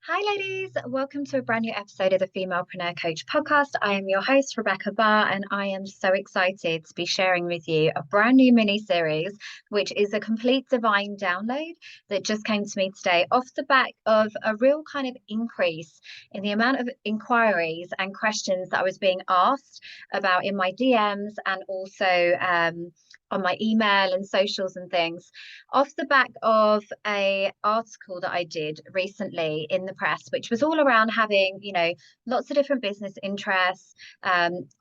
Hi, ladies. Welcome to a brand new episode of the Femalepreneur Coach podcast. I am your host, Rebecca Barr, and I am so excited to be sharing with you a brand new mini series, which is a complete divine download that just came to me today off the back of a real kind of increase in the amount of inquiries and questions that I was being asked about in my DMs and also on my email and socials and things, off the back of a article that I did recently in the press, which was all around having, lots of different business interests,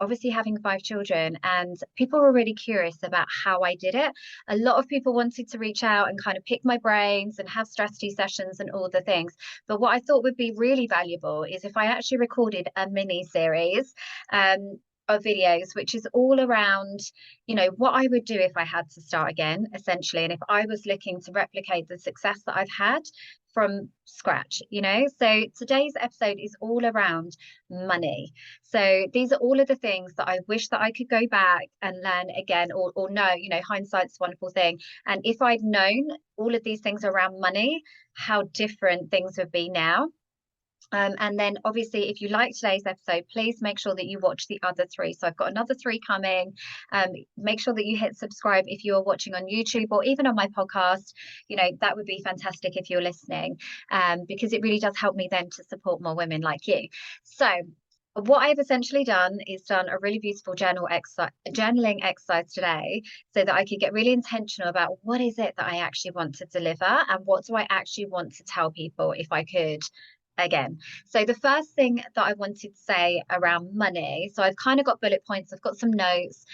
obviously having 5 children, and people were really curious about how I did it. A lot of people wanted to reach out and kind of pick my brains and have strategy sessions and all the things. But what I thought would be really valuable is if I actually recorded a mini series of videos, which is all around, what I would do if I had to start again, essentially, and if I was looking to replicate the success that I've had from scratch. So today's episode is all around money. So these are all of the things that I wish that I could go back and learn again, or know, hindsight's a wonderful thing. And if I'd known all of these things around money, how different things would be now. And then obviously, if you like today's episode, please make sure that you watch the other 3. So I've got another 3 coming. Make sure that you hit subscribe if you are watching on YouTube or even on my podcast. That would be fantastic if you're listening, because it really does help me then to support more women like you. So what I've essentially done is done a really beautiful journaling exercise today so that I could get really intentional about what is it that I actually want to deliver and what do I actually want to tell people if I could again. So the first thing that I wanted to say around money, so I've kind of got bullet points, I've got some notes,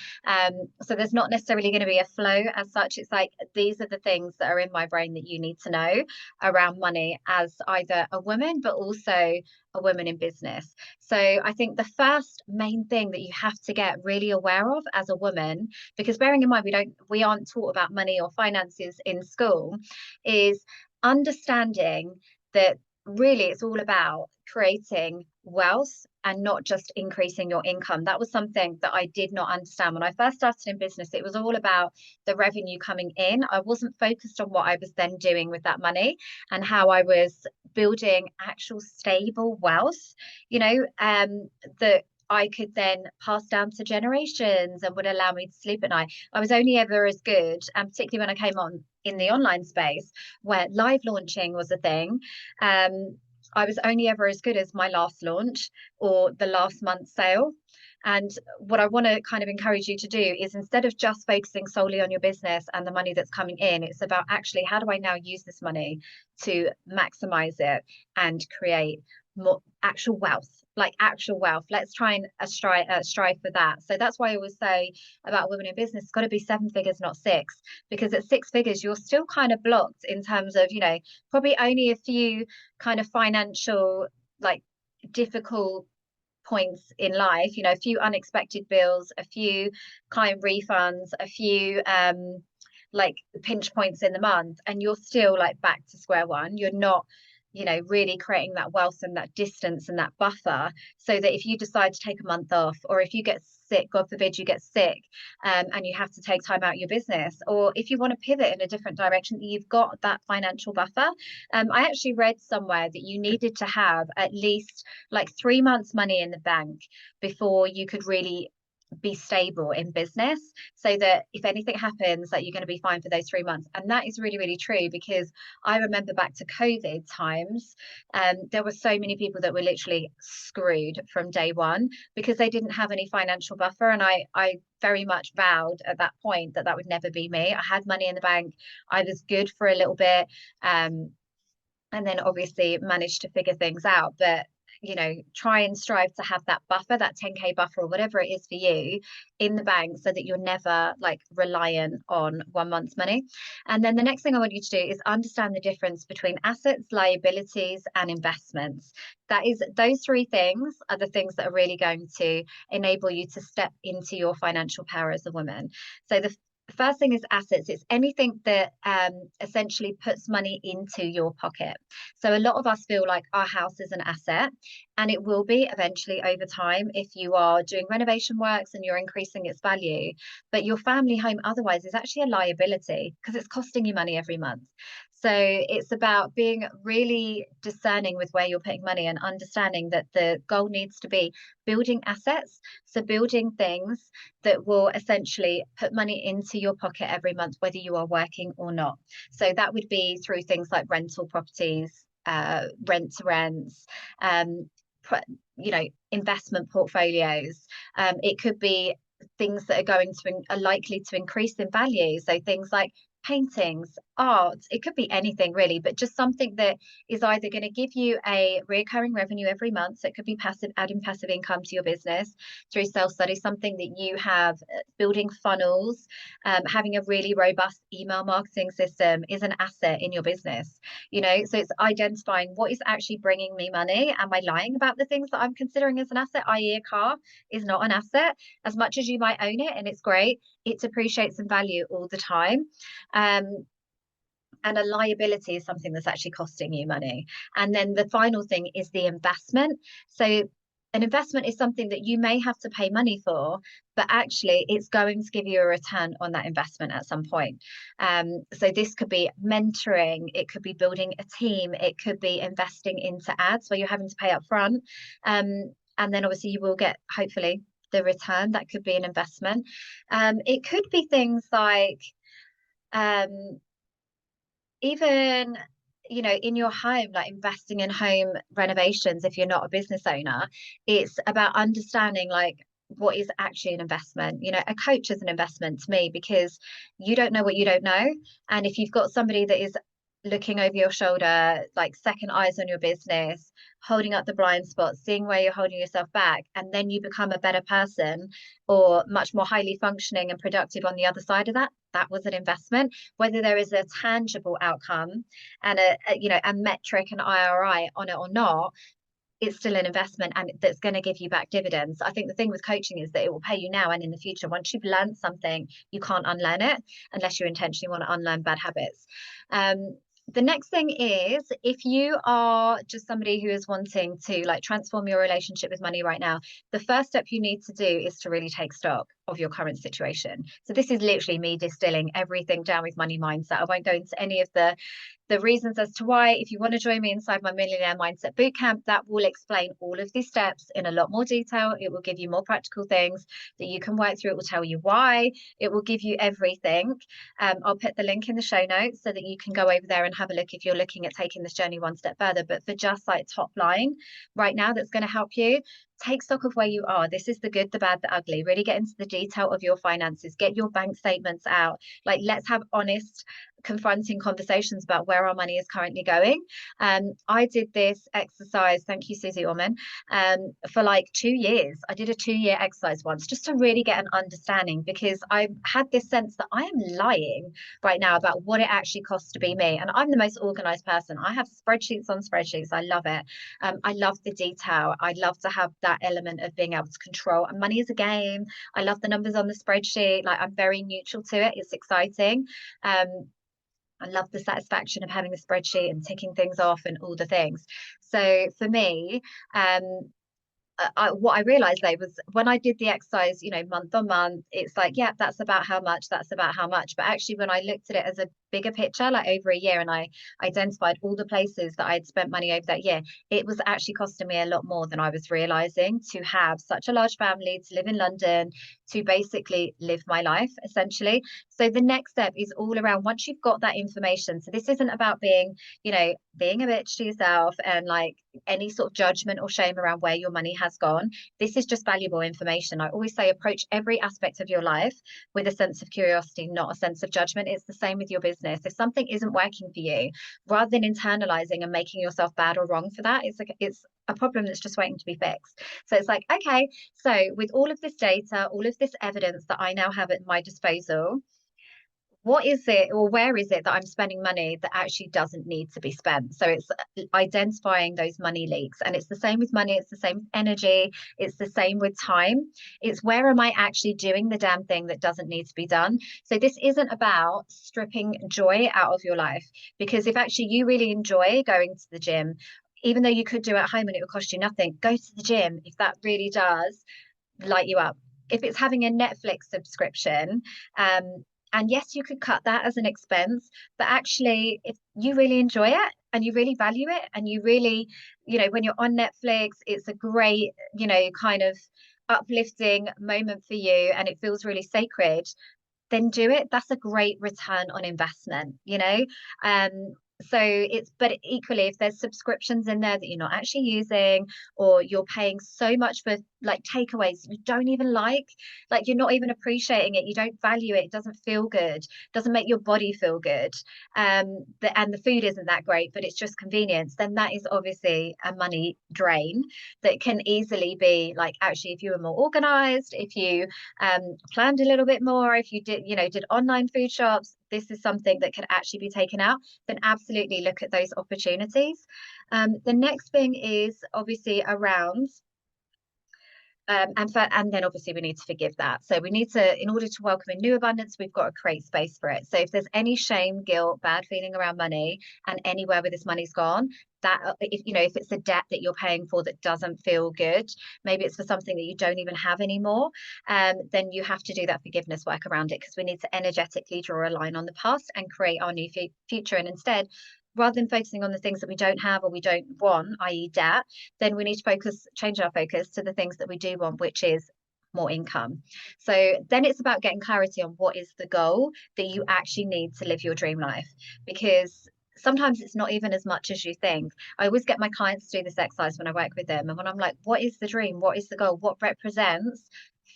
so there's not necessarily going to be a flow as such. It's like these are the things that are in my brain that you need to know around money as either a woman but also a woman in business. So I think the first main thing that you have to get really aware of as a woman, because bearing in mind we aren't taught about money or finances in school, is understanding that really it's all about creating wealth and not just increasing your income. That was something that I did not understand when I first started in business. It was all about the revenue coming in. I wasn't focused on what I was then doing with that money and how I was building actual stable wealth, that I could then pass down to generations and would allow me to sleep at night. I was only ever as good, and particularly when I came on in the online space where live launching was a thing, I was only ever as good as my last launch or the last month's sale. And what I want to kind of encourage you to do is, instead of just focusing solely on your business and the money that's coming in, it's about actually, how do I now use this money to maximize it and create more actual wealth, like actual wealth. Let's try and strive for that. So that's why I always say about women in business, it's got to be 7 figures, not 6, because at 6 figures, you're still kind of blocked in terms of, probably only a few kind of financial, like difficult points in life, a few unexpected bills, a few client refunds, a few like pinch points in the month, and you're still like back to square one. You're not really creating that wealth and that distance and that buffer, so that if you decide to take a month off, or if you get sick, God forbid you get sick, and you have to take time out of your business, or if you want to pivot in a different direction, you've got that financial buffer. I actually read somewhere that you needed to have at least like 3 months money in the bank before you could really be stable in business, so that if anything happens, that you're going to be fine for those 3 months. And that is really, really true, because I remember back to COVID times, there were so many people that were literally screwed from day one because they didn't have any financial buffer. And I very much vowed at that point that that would never be me. I had money in the bank, I was good for a little bit, and then obviously managed to figure things out. But try and strive to have that buffer, that 10k buffer or whatever it is for you, in the bank, so that you're never like reliant on 1 month's money. And then the next thing I want you to do is understand the difference between assets, liabilities, and investments. Those 3 things are the things that are really going to enable you to step into your financial power as a woman. So the first thing is assets. It's anything that essentially puts money into your pocket. So a lot of us feel like our house is an asset, and it will be eventually over time if you are doing renovation works and you're increasing its value. But your family home otherwise is actually a liability, because it's costing you money every month. So it's about being really discerning with where you're putting money and understanding that the goal needs to be building assets. So building things that will essentially put money into your pocket every month, whether you are working or not. So that would be through things like rental properties, rent to rents, um, investment portfolios. It could be things that are likely to increase in value. So things like paintings, art, it could be anything really, but just something that is either going to give you a recurring revenue every month. So it could be adding passive income to your business through self-study, something that you have, building funnels, having a really robust email marketing system is an asset in your business. So it's identifying what is actually bringing me money. Am I lying about the things that I'm considering as an asset, i.e. a car is not an asset? As much as you might own it and it's great, it appreciates in value all the time. And a liability is something that's actually costing you money. And then the final thing is the investment. So an investment is something that you may have to pay money for, but actually it's going to give you a return on that investment at some point. So this could be mentoring, it could be building a team, it could be investing into ads where you're having to pay up front. And then obviously you will get, hopefully, the return. That could be an investment. It could be things like even in your home, like investing in home renovations. If you're not a business owner, it's about understanding like what is actually an investment. A coach is an investment to me because you don't know what you don't know. And if you've got somebody that is looking over your shoulder, like second eyes on your business, holding up the blind spots, seeing where you're holding yourself back, and then you become a better person or much more highly functioning and productive on the other side of that, that was an investment. Whether there is a tangible outcome and a metric and IRI on it or not, it's still an investment, and that's going to give you back dividends. I think the thing with coaching is that it will pay you now and in the future. Once you've learned something, you can't unlearn it unless you intentionally want to unlearn bad habits. The next thing is, if you are just somebody who is wanting to like transform your relationship with money right now, the first step you need to do is to really take stock of your current situation. So this is literally me distilling everything down with money mindset. I won't go into any of the reasons as to why. If you want to join me inside my Millionaire Mindset Bootcamp, that will explain all of these steps in a lot more detail. It will give you more practical things that you can work through. It will tell you why. It will give you everything. I'll put the link in the show notes so that you can go over there and have a look if you're looking at taking this journey one step further. But for just like top line right now, that's going to help you. Take stock of where you are. This is the good, the bad, the ugly. Really get into the detail of your finances. Get your bank statements out. Like, let's have honest, confronting conversations about where our money is currently going. I did this exercise, thank you, Susie Orman, for like 2 years. I did a 2-year exercise once just to really get an understanding, because I had this sense that I am lying right now about what it actually costs to be me. And I'm the most organized person. I have spreadsheets on spreadsheets. I love it. I love the detail. I love to have that element of being able to control. And money is a game. I love the numbers on the spreadsheet. Like, I'm very neutral to it. It's exciting. I love the satisfaction of having a spreadsheet and ticking things off and all the things. So for me, what I realized though was when I did the exercise, month on month, it's like, yeah, that's about how much, that's about how much. But actually, when I looked at it as a bigger picture, like over a year, and I identified all the places that I'd spent money over that year, it was actually costing me a lot more than I was realizing to have such a large family, to live in London, to basically live my life essentially. So the next step is all around, once you've got that information. So this isn't about being a bitch to yourself and like any sort of judgment or shame around where your money has gone. This is just valuable information. I always say approach every aspect of your life with a sense of curiosity, not a sense of judgment. It's the same with your business. If something isn't working for you, rather than internalizing and making yourself bad or wrong for that, it's a problem that's just waiting to be fixed. So it's like, okay, so with all of this data, all of this evidence that I now have at my disposal, what is it, or where is it that I'm spending money that actually doesn't need to be spent? So it's identifying those money leaks. And it's the same with money. It's the same with energy. It's the same with time. It's where am I actually doing the damn thing that doesn't need to be done? So this isn't about stripping joy out of your life, because if actually you really enjoy going to the gym, even though you could do it at home and it would cost you nothing, go to the gym if that really does light you up. If it's having a Netflix subscription, And yes, you could cut that as an expense, but actually, if you really enjoy it and you really value it, and you really, when you're on Netflix, it's a great, kind of uplifting moment for you and it feels really sacred, then do it. That's a great return on investment. Um, but equally, if there's subscriptions in there that you're not actually using, or you're paying so much for like takeaways you don't even like you're not even appreciating it, you don't value it, it doesn't feel good, doesn't make your body feel good, and the food isn't that great, but it's just convenience, then that is obviously a money drain that can easily be like, actually, if you were more organized, if you planned a little bit more, if you did online food shops, this is something that could actually be taken out, then absolutely look at those opportunities. The next thing is obviously around and then obviously we need to forgive that. So we need to, in order to welcome in new abundance, we've got to create space for it. So if there's any shame, guilt, bad feeling around money, and anywhere where this money's gone, that if it's a debt that you're paying for that doesn't feel good, maybe it's for something that you don't even have anymore, then you have to do that forgiveness work around it, because we need to energetically draw a line on the past and create our new future. And instead, rather than focusing on the things that we don't have or we don't want, i.e. debt, then we need to change our focus to the things that we do want, which is more income. So then it's about getting clarity on what is the goal that you actually need to live your dream life, because sometimes it's not even as much as you think. I always get my clients to do this exercise when I work with them, and when I'm like, what is the dream, what is the goal, what represents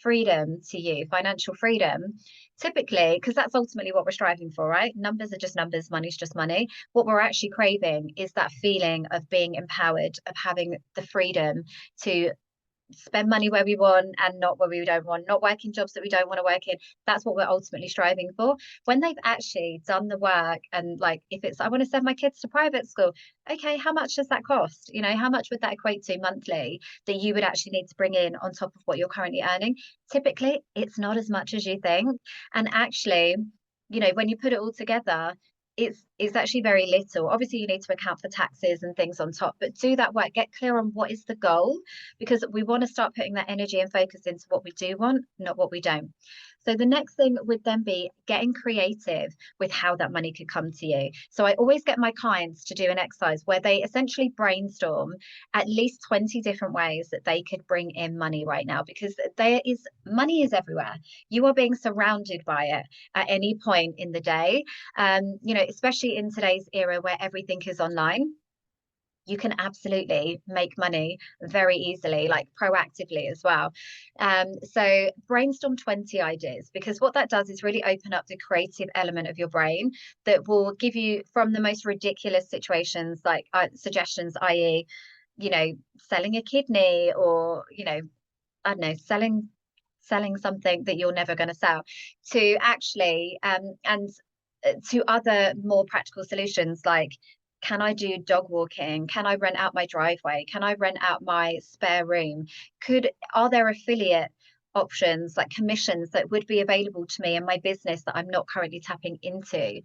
freedom to you, financial freedom, typically, because that's ultimately what we're striving for, right? Numbers are just numbers, money's just money. What we're actually craving is that feeling of being empowered, of having the freedom to spend money where we want and not where we don't want, not working jobs that we don't want to work in. That's what we're ultimately striving for. When they've actually done the work, and like, if it's, I want to send my kids to private school, okay, how much does that cost? How much would that equate to monthly that you would actually need to bring in on top of what you're currently earning? Typically, it's not as much as you think. And actually, when you put it all together, it's actually very little. Obviously, you need to account for taxes and things on top, but do that work, get clear on what is the goal, because we want to start putting that energy and focus into what we do want, not what we don't. So the next thing would then be getting creative with how that money could come to you. So I always get my clients to do an exercise where they essentially brainstorm at least 20 different ways that they could bring in money right now, because money is everywhere. You are being surrounded by it at any point in the day. Especially in today's era where everything is online, you can absolutely make money very easily, like proactively as well. So brainstorm 20 ideas, because what that does is really open up the creative element of your brain that will give you, from the most ridiculous situations, like suggestions, i.e., selling a kidney, or, I don't know, selling something that you're never going to sell, to actually and to other more practical solutions, like, can I do dog walking? Can I rent out my driveway? Can I rent out my spare room? Are there affiliate options, like commissions, that would be available to me in my business that I'm not currently tapping into?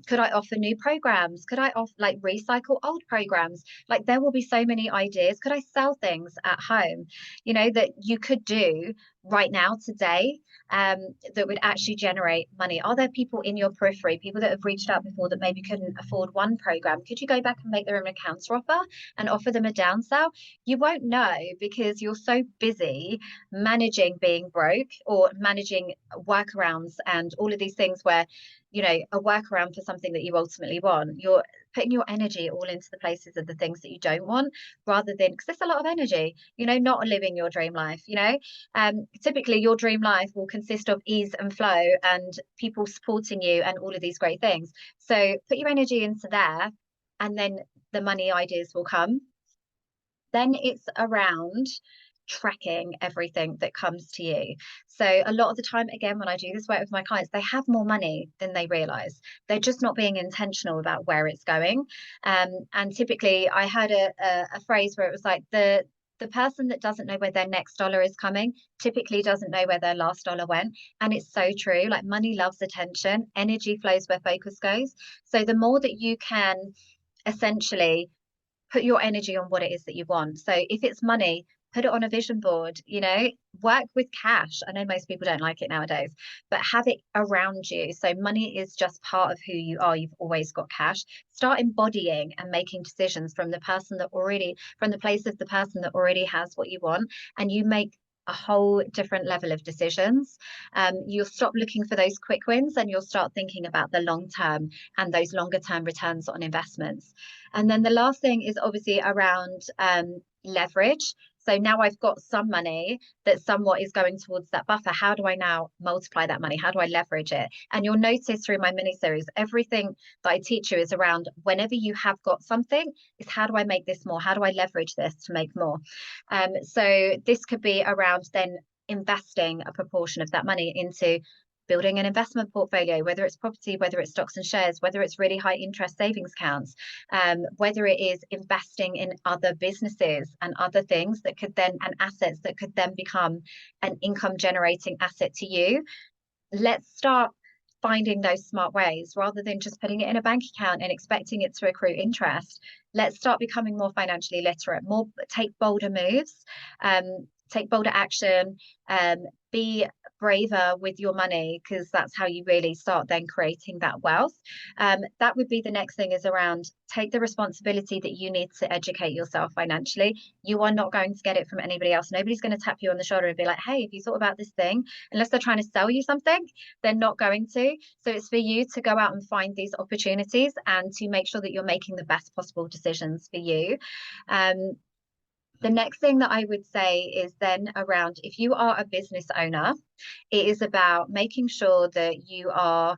Could I offer new programs? Could I like recycle old programs? Like, there will be so many ideas. Could I sell things at home, that you could do right now, today, that would actually generate money? Are there people in your periphery, people that have reached out before that maybe couldn't afford one program? Could you go back and make them a counter offer and offer them a downsell? You won't know, because you're so busy managing being broke, or managing workarounds and all of these things where, a workaround for something that you ultimately want, you're putting your energy all into the places of the things that you don't want, rather than, because there's a lot of energy, not living your dream life. Typically your dream life will consist of ease and flow and people supporting you and all of these great things. So put your energy into there, and then the money ideas will come. Then it's around tracking everything that comes to you. So a lot of the time, again, when I do this work with my clients, they have more money than they realize. They're just not being intentional about where it's going. And typically I had a phrase where it was like, the person that doesn't know where their next dollar is coming typically doesn't know where their last dollar went. And it's so true. Like, money loves attention. Energy flows where focus goes. So the more that you can essentially put your energy on what it is that you want. So if it's money, put it on a vision board, work with cash. I know most people don't like it nowadays, but have it around you. So money is just part of who you are. You've always got cash. Start embodying and making decisions from the place of the person that already has what you want, and you make a whole different level of decisions. You'll stop looking for those quick wins, and you'll start thinking about the long term and those longer term returns on investments. And then the last thing is obviously around leverage. So now I've got some money that somewhat is going towards that buffer. How do I now multiply that money? How do I leverage it? And you'll notice through my mini series, everything that I teach you is around, whenever you have got something, is how do I make this more? How do I leverage this to make more? So this could be around then investing a proportion of that money into building an investment portfolio, whether it's property, whether it's stocks and shares, whether it's really high interest savings accounts, whether it is investing in other businesses and other things that could then, and assets that could then become an income generating asset to you. Let's start finding those smart ways rather than just putting it in a bank account and expecting it to accrue interest. Let's start becoming more financially literate, take bolder moves, take bolder action, be braver with your money, because that's how you really start then creating that wealth. That would be the next thing, is around take the responsibility that you need to educate yourself financially. You are not going to get it from anybody else. Nobody's going to tap you on the shoulder and be like, hey, have you thought about this thing? Unless they're trying to sell you something, they're not going to. So it's for you to go out and find these opportunities and to make sure that you're making the best possible decisions for you. The next thing that I would say is then around, if you are a business owner, it is about making sure that you are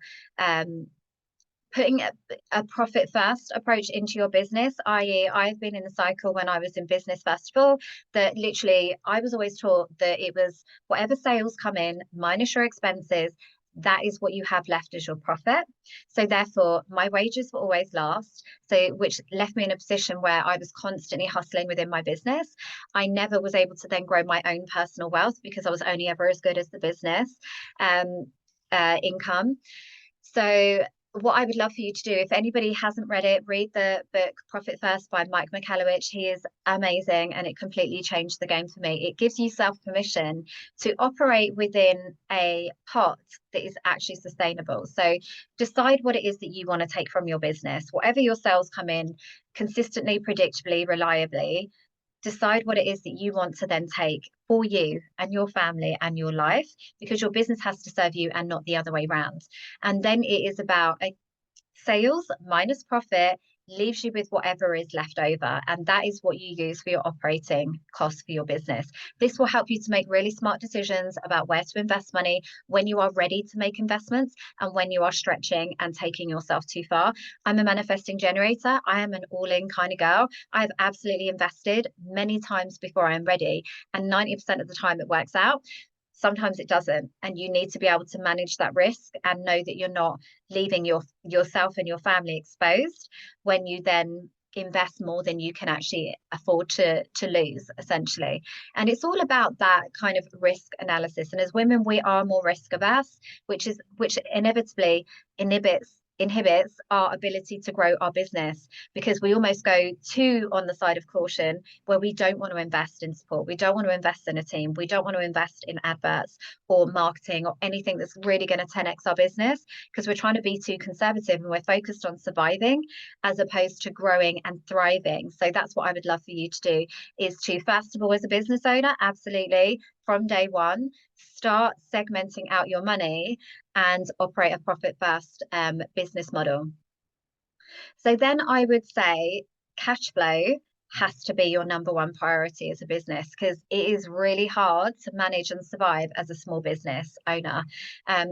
putting a profit first approach into your business, i.e. I've been in the cycle when I was in business first of all, that literally I was always taught that it was whatever sales come in minus your expenses, that is what you have left as your profit. So therefore my wages were always last, which left me in a position where I was constantly hustling within my business. I never was able to then grow my own personal wealth because I was only ever as good as the business income. So what I would love for you to do, if anybody hasn't read it, read the book Profit First by Mike Michalowicz. He is amazing, and it completely changed the game for me. It gives you self-permission to operate within a pot that is actually sustainable. So decide what it is that you want to take from your business. Whatever your sales come in, consistently, predictably, reliably, decide what it is that you want to then take for you and your family and your life, because your business has to serve you and not the other way around. And then it is about sales minus profit leaves you with whatever is left over, and that is what you use for your operating costs for your business. This will help you to make really smart decisions about where to invest money when you are ready to make investments and when you are stretching and taking yourself too far. I'm a manifesting generator. I am an all-in kind of girl. I've absolutely invested many times before I am ready, and 90% of the time it works out. Sometimes it doesn't, and you need to be able to manage that risk and know that you're not leaving yourself and your family exposed when you then invest more than you can actually afford to lose, essentially. And it's all about that kind of risk analysis. And as women, we are more risk averse, which inevitably inhibits our ability to grow our business, because we almost go too on the side of caution, where we don't want to invest in support, we don't want to invest in a team, we don't want to invest in adverts or marketing or anything that's really going to 10x our business, because we're trying to be too conservative and we're focused on surviving as opposed to growing and thriving. So that's what I would love for you to do, is to, first of all, as a business owner, absolutely from day one, start segmenting out your money and operate a profit first business model. So then I would say cash flow has to be your number one priority as a business, because it is really hard to manage and survive as a small business owner.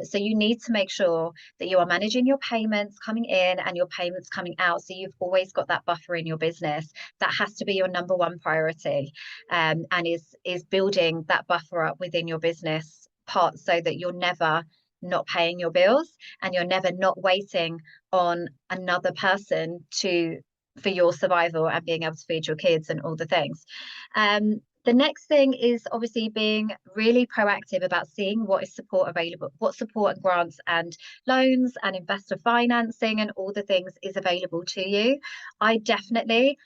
So you need to make sure that you are managing your payments coming in and your payments coming out, so you've always got that buffer in your business. That has to be your number one priority, and is building that buffer up within your business part, so that you're never not paying your bills and you're never not waiting on another person for your survival and being able to feed your kids and all the things. The next thing is obviously being really proactive about seeing what is support available, what support and grants and loans and investor financing and all the things is available to you. I definitely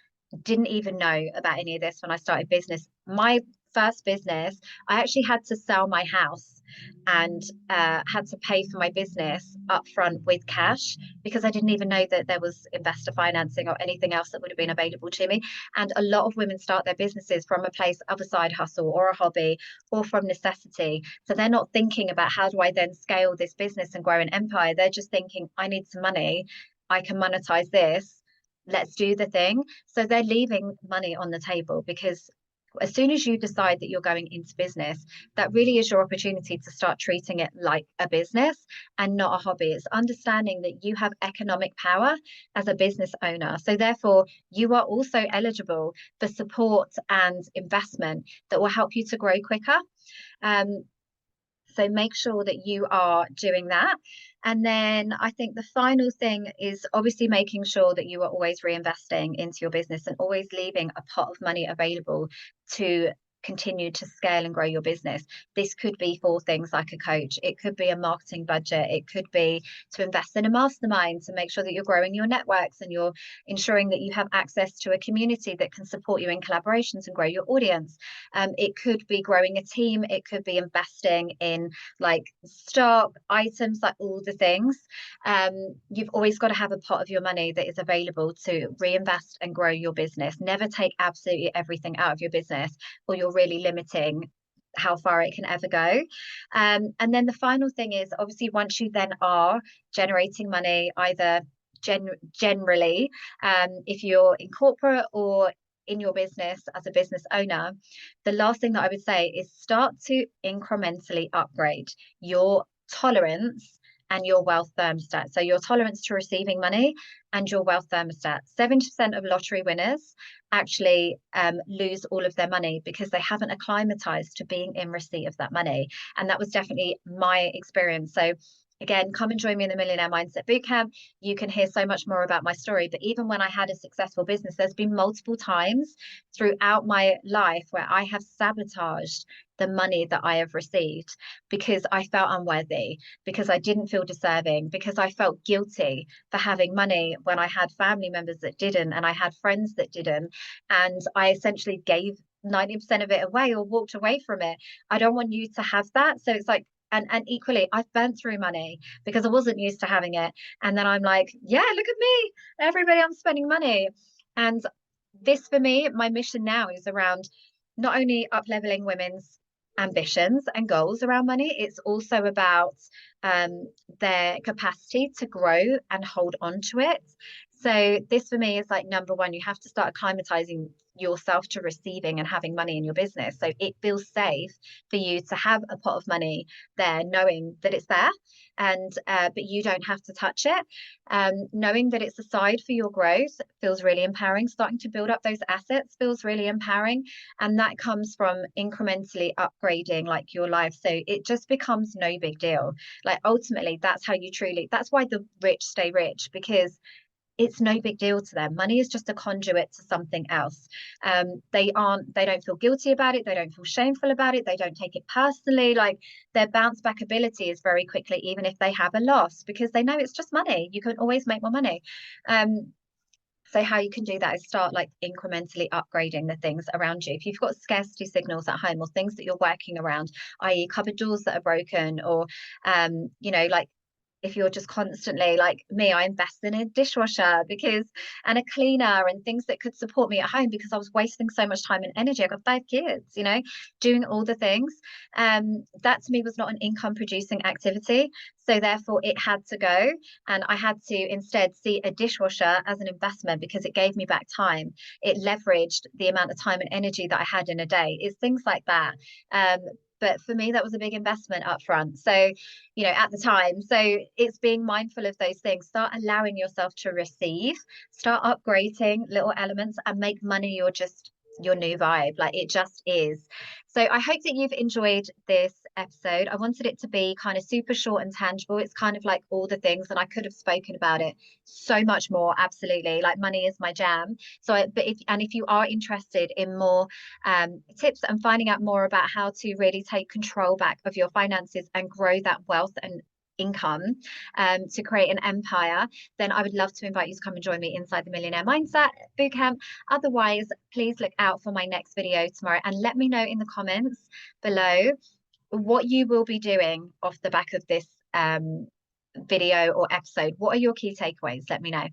didn't even know about any of this when I started business. My first business, I actually had to sell my house and had to pay for my business upfront with cash because I didn't even know that there was investor financing or anything else that would have been available to me. And a lot of women start their businesses from a place of a side hustle or a hobby or from necessity. So they're not thinking about how do I then scale this business and grow an empire. They're just thinking, I need some money. I can monetize this. Let's do the thing. So they're leaving money on the table because as soon as you decide that you're going into business, that really is your opportunity to start treating it like a business and not a hobby. It's understanding that you have economic power as a business owner. So therefore, you are also eligible for support and investment that will help you to grow quicker. So make sure that you are doing that. And then I think the final thing is obviously making sure that you are always reinvesting into your business and always leaving a pot of money available to continue to scale and grow your business. This could be for things like a coach. It could be a marketing budget. It could be to invest in a mastermind to make sure that you're growing your networks and you're ensuring that you have access to a community that can support you in collaborations and grow your audience. It could be growing a team. It could be investing in like stock, items, like all the things. You've always got to have a pot of your money that is available to reinvest and grow your business. Never take absolutely everything out of your business, or you're really limiting how far it can ever go. And then the final thing is obviously once you then are generating money, either generally, if you're in corporate or in your business as a business owner, the last thing that I would say is start to incrementally upgrade your tolerance and your wealth thermostat. So your tolerance to receiving money and your wealth thermostat. 70% of lottery winners actually lose all of their money because they haven't acclimatized to being in receipt of that money. And that was definitely my experience. So again, come and join me in the Millionaire Mindset Bootcamp. You can hear so much more about my story. But even when I had a successful business, there's been multiple times throughout my life where I have sabotaged the money that I have received because I felt unworthy, because I didn't feel deserving, because I felt guilty for having money when I had family members that didn't and I had friends that didn't. And I essentially gave 90% of it away or walked away from it. I don't want you to have that. So it's like, and equally, I've burnt through money because I wasn't used to having it. And then I'm like, yeah, look at me, everybody, I'm spending money. And this for me, my mission now is around not only up-leveling women's ambitions and goals around money, it's also about their capacity to grow and hold on to it. So this for me is like number one, you have to start acclimatizing yourself to receiving and having money in your business. So it feels safe for you to have a pot of money there, knowing that it's there and but you don't have to touch it. Knowing that it's aside for your growth feels really empowering. Starting to build up those assets feels really empowering. And that comes from incrementally upgrading like your life. So it just becomes no big deal. Like ultimately, that's how you truly, that's why the rich stay rich, because it's no big deal to them. Money is just a conduit to something else. They don't feel guilty about it. They don't feel shameful about it. They don't take it personally. Like their bounce back ability is very quickly, even if they have a loss, because they know it's just money. You can always make more money. So how you can do that is start like incrementally upgrading the things around you. If you've got scarcity signals at home or things that you're working around, i.e. cupboard doors that are broken, or like if you're just constantly like me, I invest in a dishwasher and a cleaner and things that could support me at home because I was wasting so much time and energy. I got 5 kids, doing all the things. That to me was not an income producing activity. So therefore it had to go. And I had to instead see a dishwasher as an investment because it gave me back time. It leveraged the amount of time and energy that I had in a day. It's things like that. But for me, that was a big investment up front. So, at the time, so it's being mindful of those things. Start allowing yourself to receive, start upgrading little elements and make money your new vibe. Like it just is. So I hope that you've enjoyed this episode. I wanted it to be kind of super short and tangible. It's kind of like all the things, and I could have spoken about it so much more. Absolutely. Like money is my jam. So, if you are interested in more tips and finding out more about how to really take control back of your finances and grow that wealth and income to create an empire, then I would love to invite you to come and join me inside the Millionaire Mindset Bootcamp. Otherwise, please look out for my next video tomorrow, and let me know in the comments below what you will be doing off the back of this video or episode. What are your key takeaways? Let me know.